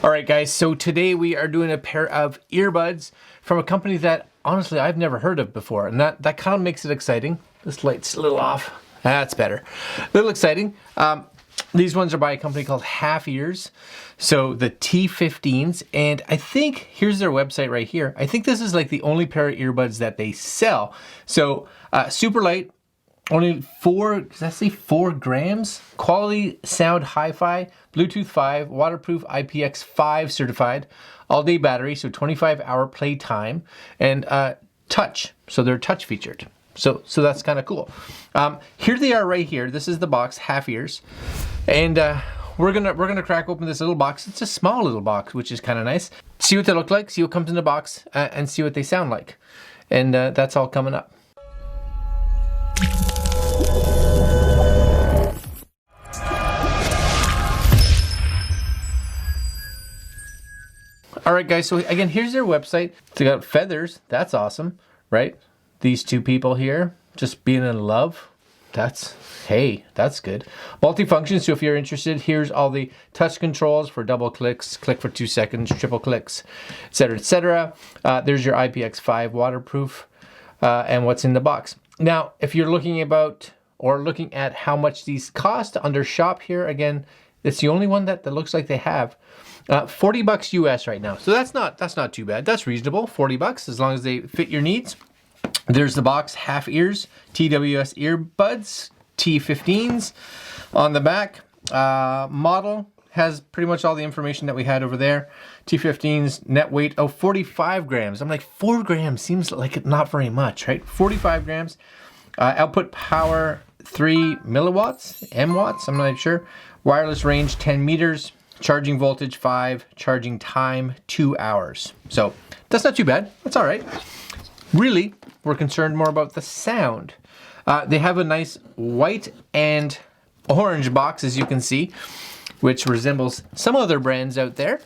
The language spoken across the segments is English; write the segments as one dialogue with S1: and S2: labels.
S1: All right, guys, so today we are doing a pair of earbuds from a company that honestly I've never heard of before, and that kind of makes it exciting. This light's a little off. That's better. A little exciting. These ones are by a company called HalfEars. So the T15s, and I think, here's their website right here. I think this is like the only pair of earbuds that they sell. So super light, only 4 grams. Quality sound hi-fi, Bluetooth 5, waterproof IPX5 certified, all-day battery, so 25-hour play time, and touch, so they're touch featured. So that's kind of cool. Here they are right here. This is the box, HalfEars, and we're gonna crack open this little box. It's a small little box, which is kind of nice. See what they look like, see what comes in the box, and see what they sound like. And that's all coming up. All right, guys, so again, here's their website. They got feathers. That's awesome, right? These two people here just being in love. Hey, that's good. Multifunction, so if you're interested, here's all the touch controls for double clicks, click for 2 seconds, triple clicks, etc., etc. There's your IPX5 waterproof and what's in the box. Now, if you're looking at how much these cost under shop here, again, it's the only one that looks like they have. $40 US right now. So that's not too bad. That's reasonable. $40 as long as they fit your needs. There's the box, HalfEars TWS earbuds, T15s on the back. Model has pretty much all the information that we had over there. T15s, net weight of 45 grams. I'm like, 4 grams seems like not very much, right? 45 grams. Output power 3 milliwatts, M-watts, I'm not sure. Wireless range 10 meters. Charging voltage 5, charging time 2 hours. So that's not too bad. That's all right. Really, we're concerned more about the sound. They have a nice white and orange box, as you can see, which resembles some other brands out there,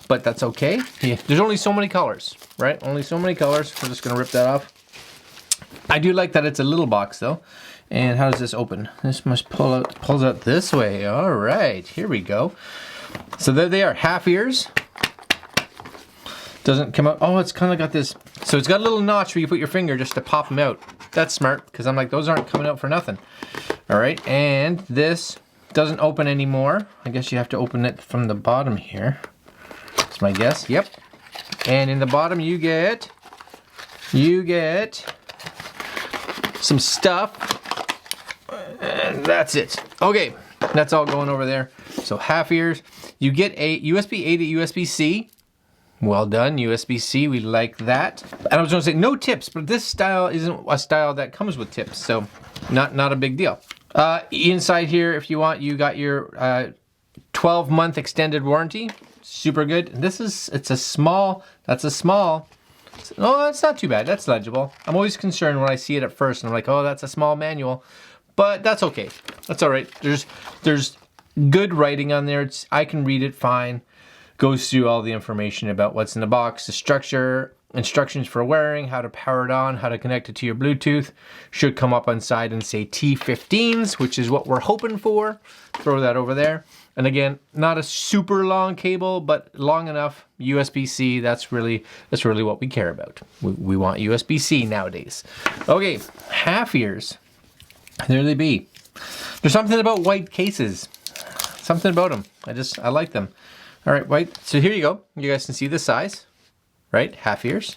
S1: but that's okay. Yeah, there's only so many colors, right? Only so many colors. We're just gonna rip that off. I do like that it's a little box though. And how does this open? This must pulls out this way. All right, here we go. So there they are, HalfEars. Doesn't come out. Oh, it's kind of got this. So it's got a little notch where you put your finger just to pop them out. That's smart, because I'm like, those aren't coming out for nothing. All right, and this doesn't open anymore. I guess you have to open it from the bottom here. That's my guess. Yep. And in the bottom you get some stuff. And that's it. Okay, that's all going over there. So HalfEars. You get a USB-A to USB-C. Well done, USB-C, we like that. And I was gonna say no tips, but this style isn't a style that comes with tips, so not a big deal. Inside here, if you want, you got your 12-month extended warranty. Super good. That's a small. Oh, that's not too bad, that's legible. I'm always concerned when I see it at first, and I'm like, oh, that's a small manual. But that's okay, that's all right. There's good writing on there. I can read it fine. Goes through all the information about what's in the box, the structure, instructions for wearing, how to power it on, how to connect it to your Bluetooth. Should come up on side and say T15s, which is what we're hoping for. Throw that over there. And again, not a super long cable, but long enough. USB-C, that's really what we care about. We want USB-C nowadays. Okay, HalfEars. There they be. There's something about white cases. Something about them. I like them. All right, white. So here you go. You guys can see the size, right? HalfEars.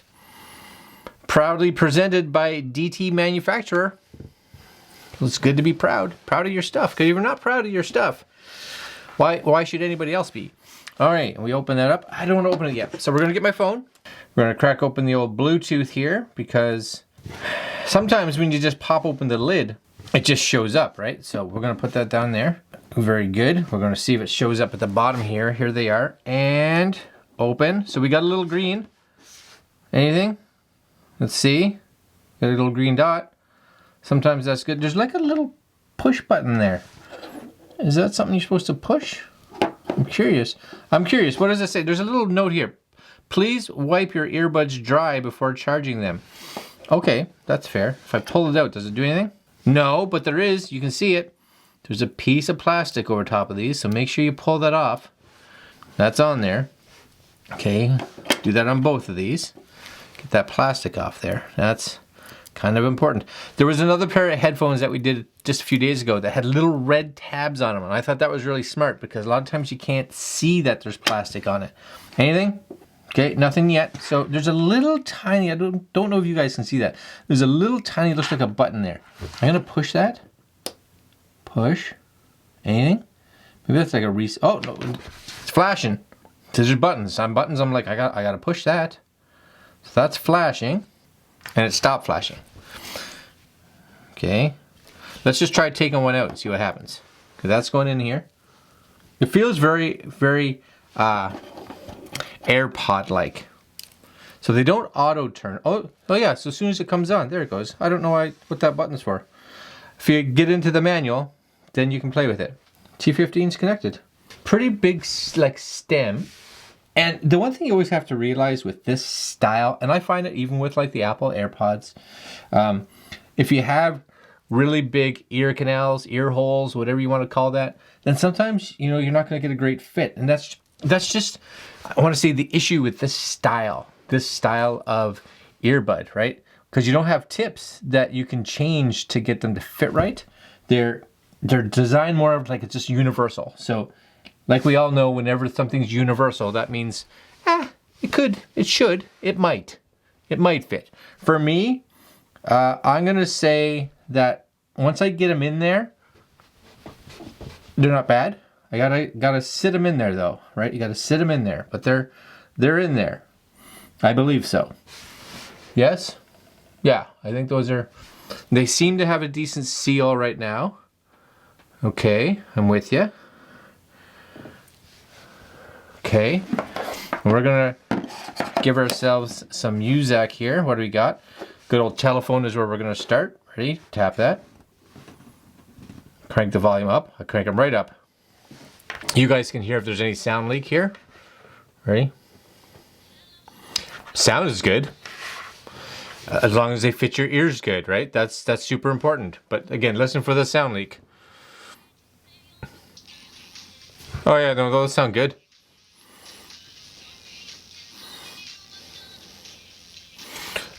S1: Proudly presented by DT manufacturer. It's good to be proud of your stuff. Because if you're not proud of your stuff, why should anybody else be? All right, and we open that up. I don't want to open it yet. So we're gonna get my phone. We're gonna crack open the old Bluetooth here, because sometimes when you just pop open the lid, it just shows up, right? So we're gonna put that down there. Very good. We're gonna see if it shows up at the bottom here. Here they are. And open. So we got a little green. Anything? Let's see. Got a little green dot. Sometimes that's good. There's like a little push button there. Is that something you're supposed to push? I'm curious. What does it say? There's a little note here. Please wipe your earbuds dry before charging them. Okay, that's fair. If I pull it out, does it do anything? No, but there is. You can see it. There's a piece of plastic over top of these, so make sure you pull that off. That's on there. Okay, do that on both of these. Get that plastic off there. That's kind of important. There was another pair of headphones that we did just a few days ago that had little red tabs on them, and I thought that was really smart because a lot of times you can't see that there's plastic on it. Anything? Okay, nothing yet. So there's a little tiny, I don't know if you guys can see that. There's a little tiny, looks like a button there. I'm gonna push that. Push. Anything? Maybe that's like a reset. Oh no, it's flashing. There's buttons. On buttons, I'm like, I gotta push that. So that's flashing, and it stopped flashing. Okay, let's just try taking one out and see what happens. Because that's going in here. It feels very, very AirPod-like. So they don't auto turn. Oh yeah. So as soon as it comes on, there it goes. I don't know what that button's for. If you get into the manual, then you can play with it. T15's connected. Pretty big like stem. And the one thing you always have to realize with this style, and I find it even with like the Apple Airpods, if you have really big ear canals, ear holes, whatever you want to call that, then sometimes, you know, you're not going to get a great fit. And that's just, I want to say, the issue with this style of earbud, right? Because you don't have tips that you can change to get them to fit right. They're designed more of like it's just universal. So like we all know, whenever something's universal, that means, it could, it should, it might fit. For me, I'm gonna say that once I get them in there, they're not bad. I gotta sit them in there though, right? You gotta sit them in there, but they're in there. I believe so. Yes? Yeah, I think those are, they seem to have a decent seal right now. Okay, I'm with you. Okay, we're gonna give ourselves some music here. What do we got? Good old telephone is where we're gonna start. Ready? Tap that. Crank the volume up. I crank them right up. You guys can hear if there's any sound leak here. Ready? Sound is good. As long as they fit your ears good, right? That's super important. But again, listen for the sound leak. Oh yeah, no, those sound good.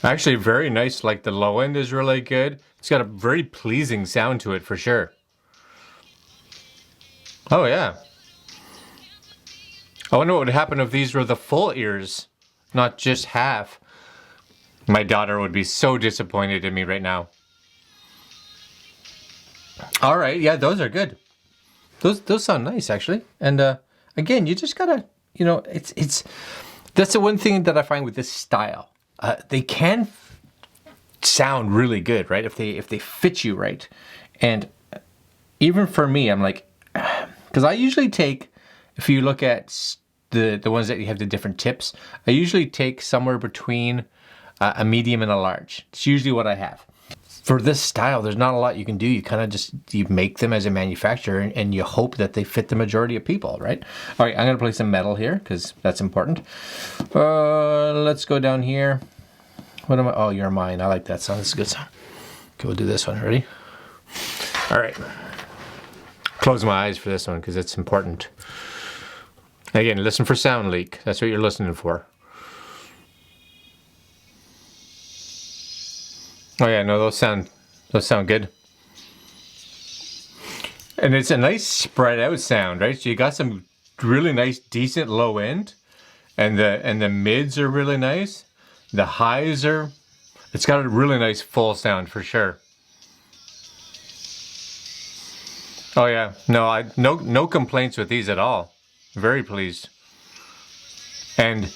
S1: Actually, very nice. Like the low end is really good. It's got a very pleasing sound to it for sure. Oh yeah. I wonder what would happen if these were the full ears, not just half. My daughter would be so disappointed in me right now. All right, yeah, those are good. Those sound nice actually. And again, you just gotta, you know, it's that's the one thing that I find with this style. They can sound really good, right? If they fit you right. And even for me, I'm like, because I usually take, if you look at the ones that you have the different tips, I usually take somewhere between a medium and a large. It's usually what I have. For this style, there's not a lot you can do. You kind of just, you make them as a manufacturer and you hope that they fit the majority of people, right? All right, I'm gonna play some metal here because that's important. Let's go down here. What am I? Oh, You're Mine. I like that song. It's a good song. Okay, we'll do this one. Ready? All right. Close my eyes for this one because it's important. Again, listen for sound leak. That's what you're listening for. Oh yeah, no, those sound good. And it's a nice spread out sound, right? So you got some really nice, decent low end, and the mids are really nice. The highs are, it's got a really nice full sound for sure. Oh yeah, no complaints with these at all. Very pleased. And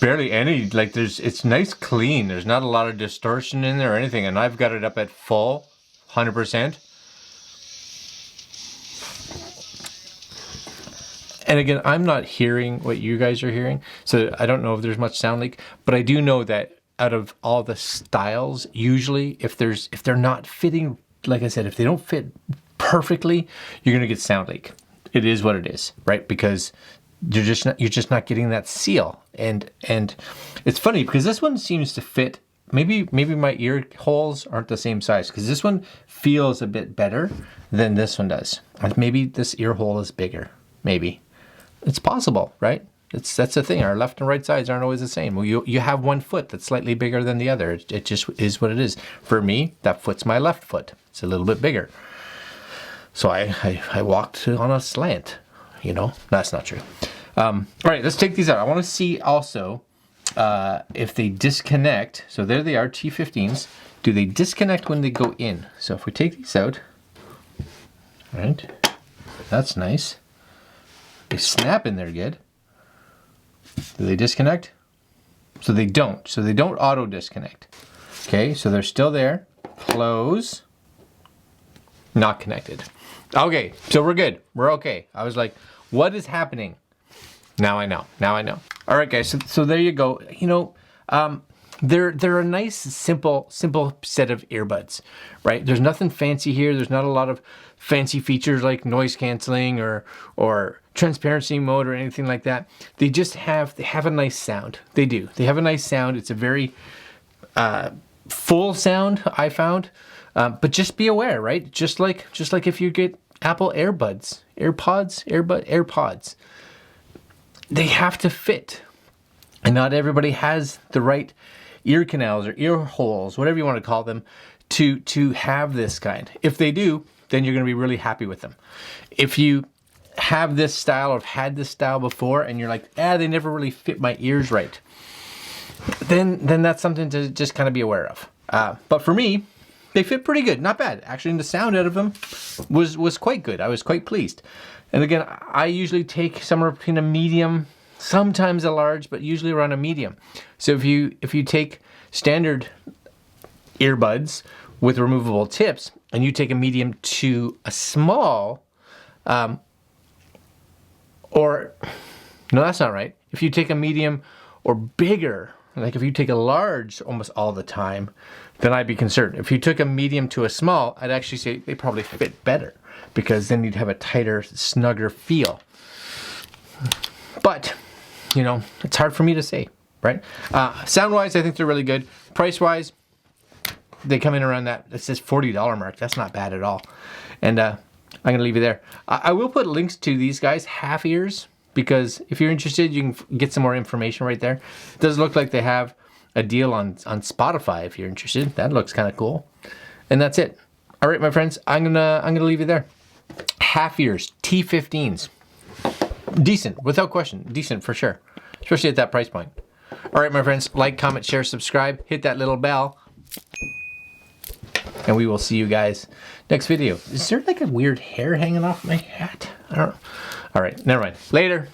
S1: barely any, like it's nice clean. There's not a lot of distortion in there or anything, and I've got it up at full, 100%. And again, I'm not hearing what you guys are hearing, so I don't know if there's much sound leak, but I do know that out of all the styles, usually if they're not fitting, like I said, if they don't fit perfectly, you're gonna get sound leak. It is what it is, right? Because you're just not getting that seal. And it's funny because this one seems to fit. Maybe my ear holes aren't the same size because this one feels a bit better than this one does. Maybe this ear hole is bigger. Maybe. It's possible, right? That's the thing. Our left and right sides aren't always the same. Well, you have one foot that's slightly bigger than the other. It just is what it is. For me, that foot's my left foot. It's a little bit bigger. So I walked on a slant, you know. That's not true. All right, let's take these out. I want to see also if they disconnect. So there they are, T15s. Do they disconnect when they go in? So if we take these out, all right, that's nice. They snap in there good. Do they disconnect? So they don't. So they don't auto disconnect. Okay, so they're still there. Close. Not connected. Okay, so we're good. We're okay. I was like, what is happening? Now I know. Now I know. All right, guys. So there you go. You know, they're a nice, simple set of earbuds, right? There's nothing fancy here. There's not a lot of fancy features like noise canceling or transparency mode or anything like that. They just have a nice sound. They do. They have a nice sound. It's a very full sound, I found. But just be aware, right? Just like if you get Apple Airpods, they have to fit. And not everybody has the right ear canals or ear holes, whatever you want to call them, to have this kind. If they do, then you're going to be really happy with them. If you have this style or have had this style before and you're like, they never really fit my ears right, then that's something to just kind of be aware of. But for me, they fit pretty good, not bad. Actually, the sound out of them was quite good. I was quite pleased. And again, I usually take somewhere between a medium, sometimes a large, but usually around a medium. So if you take standard earbuds with removable tips and you take a medium to a small, or no, that's not right. If you take a medium or bigger, like if you take a large almost all the time, then I'd be concerned. If you took a medium to a small, I'd actually say they probably fit better because then you'd have a tighter, snugger feel. But, you know, it's hard for me to say, right? Sound-wise, I think they're really good. Price-wise, they come in around that, it says $40 mark. That's not bad at all. And I'm going to leave you there. I will put links to these guys, HalfEars, because if you're interested, you can get some more information right there. It does look like they have a deal on Spotify if you're interested. That looks kind of cool. And that's it. All right, my friends, I'm gonna leave you there. HalfEars T15s. Decent, without question. Decent for sure. Especially at that price point. All right, my friends, like, comment, share, subscribe, hit that little bell. And we will see you guys next video. Is there like a weird hair hanging off my hat? I don't know. All right, never mind. Later.